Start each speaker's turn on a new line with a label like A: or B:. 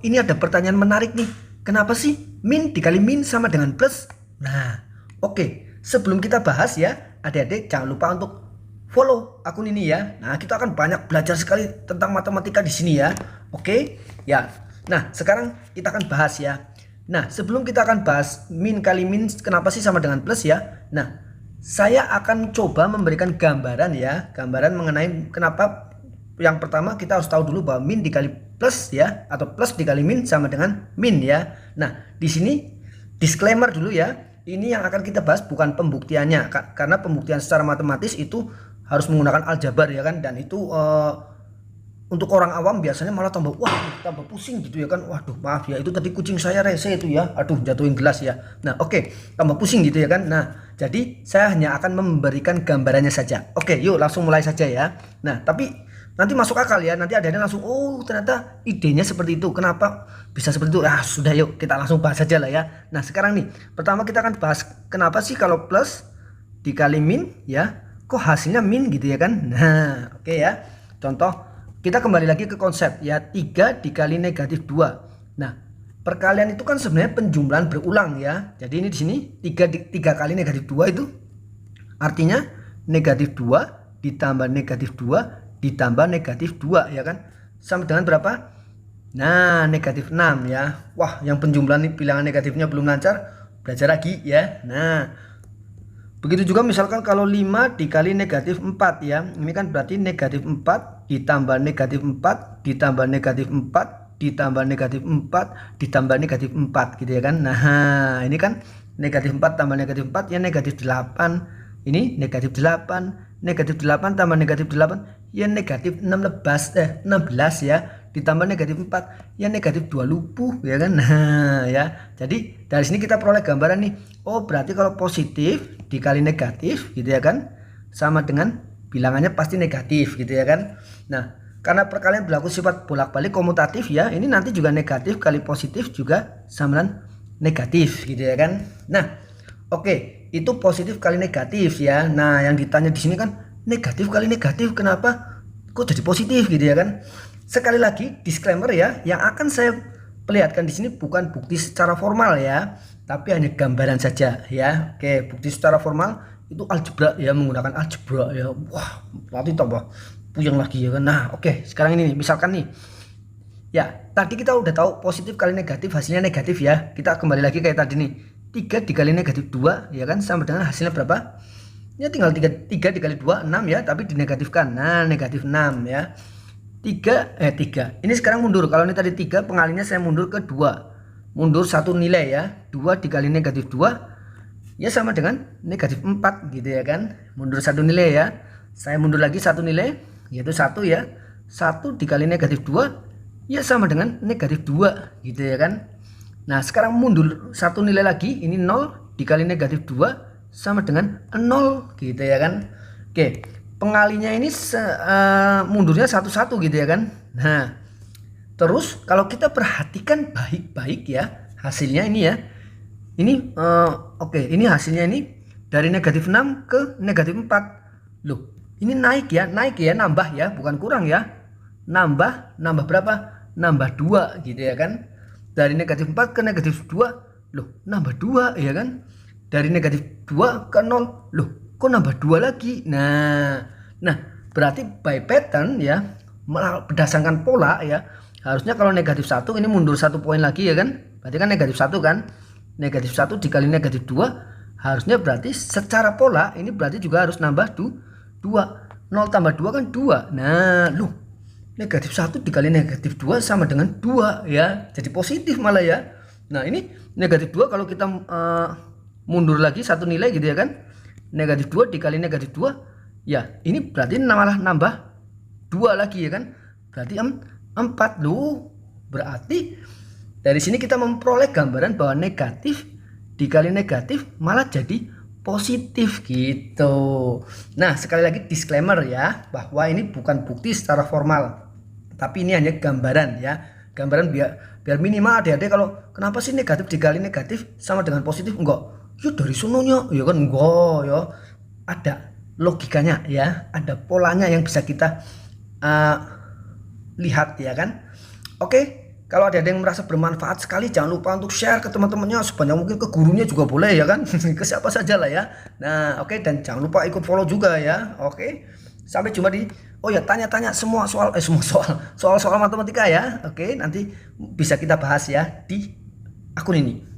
A: ini ada pertanyaan menarik nih. Kenapa sih min dikali min sama dengan plus? Nah, oke. Sebelum kita bahas ya, adik-adik jangan lupa untuk follow akun ini ya. Nah, kita akan banyak belajar sekali tentang matematika di sini ya. Oke? Ya. Nah, sekarang kita akan bahas ya. Nah, sebelum kita akan bahas min kali min kenapa sih sama dengan plus ya. Nah, saya akan coba memberikan gambaran ya, gambaran mengenai kenapa. Yang pertama kita harus tahu dulu bahwa min dikali plus ya, atau plus dikali min sama dengan min ya. Nah, di sini disclaimer dulu ya. Ini yang akan kita bahas bukan pembuktiannya, karena pembuktian secara matematis itu harus menggunakan aljabar ya kan, dan itu untuk orang awam biasanya malah tambah pusing gitu ya kan. Waduh, maaf ya, itu tadi kucing saya rese itu ya. Aduh, jatuhin gelas ya. Nah, oke, tambah pusing gitu ya kan. Nah, jadi saya hanya akan memberikan gambarannya saja. Oke, yuk langsung mulai saja ya. Nah, tapi nanti masuk akal ya, nanti adanya langsung oh ternyata idenya seperti itu, kenapa bisa seperti itu. Sudah, yuk kita langsung bahas saja lah ya. Nah, sekarang nih pertama kita akan bahas kenapa sih kalau plus dikali min ya kok hasilnya min gitu ya kan. Nah, oke ya, contoh kita kembali lagi ke konsep ya, 3 dikali negatif 2. Nah, perkalian itu kan sebenarnya penjumlahan berulang ya. Jadi ini di sini 3 kali negatif 2 itu artinya negatif 2 ditambah negatif 2 ditambah negatif 2 ya kan, sama dengan berapa? Nah, negatif 6 ya. Wah, yang penjumlahan bilangan negatifnya belum lancar, belajar lagi ya. Nah, begitu juga misalkan kalau 5 dikali negatif 4 ya, ini kan berarti negatif 4 ditambah negatif 4 ditambah negatif 4 ditambah negatif 4 ditambah negatif 4 gitu ya kan. Nah, ini kan negatif 4 tambah negatif 4 ya negatif 8. Ini negatif 8, negatif 8 tambah negatif 8 ya negatif 16 ya, ditambah negatif 4 ya negatif 20 ya kan. Nah ya, jadi dari sini kita peroleh gambaran nih. Oh, berarti kalau positif dikali negatif gitu ya kan, sama dengan bilangannya pasti negatif gitu ya kan. Nah, karena perkalian berlaku sifat bolak-balik komutatif ya, ini nanti juga negatif kali positif juga sama dengan negatif gitu ya kan. Nah, oke, itu positif kali negatif ya. Nah, yang ditanya di sini kan negatif kali negatif, kenapa kok jadi positif gitu ya kan. Sekali lagi disclaimer ya, yang akan saya perlihatkan di sini bukan bukti secara formal ya, tapi hanya gambaran saja ya. Oke, bukti secara formal itu algebra ya, menggunakan algebra ya. Wah, nanti tambah puyeng lagi ya kan. Nah, oke, sekarang ini misalkan nih ya, tadi kita udah tahu positif kali negatif hasilnya negatif ya. Kita kembali lagi kayak tadi nih, 3 dikali negatif 2 ya kan, sama dengan hasilnya berapa? Ya tinggal 3 dikali 2 6 ya, tapi dinegatifkan. Nah, negatif 6 ya. 3 ini sekarang mundur. Kalau ini tadi 3, pengalinya saya mundur ke 2. Mundur satu nilai ya. 2 dikali negatif 2 ya sama dengan negatif 4 gitu ya kan. Mundur satu nilai ya. Saya mundur lagi satu nilai, yaitu 1 ya. 1 dikali negatif 2 ya sama dengan negatif 2 gitu ya kan. Nah, sekarang mundur satu nilai lagi, ini 0 dikali negatif 2 sama dengan 0 gitu ya kan. Oke, pengalinya ini mundurnya satu-satu gitu ya kan. Nah, terus kalau kita perhatikan baik-baik ya hasilnya ini ya. Ini oke, ini hasilnya ini dari negatif 6 ke negatif 4. Loh, ini naik ya, nambah ya, bukan kurang ya. Nambah berapa? Nambah 2 gitu ya kan. Dari negatif 4 ke negatif 2, loh nambah 2 ya kan. Dari negatif 2 ke 0, loh kok nambah 2 lagi. Nah berarti by pattern ya, berdasarkan pola ya, harusnya kalau negatif 1 ini mundur 1 poin lagi ya kan. Berarti kan negatif 1 kan, negatif 1 dikali negatif 2 harusnya berarti secara pola ini berarti juga harus nambah 2. 0 tambah 2 kan 2. Nah loh, negatif 1 dikali negatif 2 sama dengan 2 ya, jadi positif malah ya. Nah, ini negatif 2 kalau kita mundur lagi satu nilai gitu ya kan, negatif 2 dikali negatif 2 ya, ini berarti malah nambah 2 lagi ya kan, berarti 4 loh. Berarti dari sini kita memperoleh gambaran bahwa negatif dikali negatif malah jadi positif gitu. Nah, sekali lagi disclaimer ya, bahwa ini bukan bukti secara formal, tapi ini hanya gambaran ya, gambaran biar minimal adik-adik kalau kenapa sih negatif dikali negatif sama dengan positif, enggak ya dari sononya ya kan, enggak ya, ada logikanya ya, ada polanya yang bisa kita lihat ya kan. Oke, Kalau ada yang merasa bermanfaat sekali, jangan lupa untuk share ke teman-temannya sebanyak mungkin, ke gurunya juga boleh ya kan, ke siapa saja lah ya. Nah oke, dan jangan lupa ikut follow juga ya. Oke, sampai jumpa di, oh ya, tanya-tanya semua soal semua soal matematika ya. Oke, nanti bisa kita bahas ya di akun ini.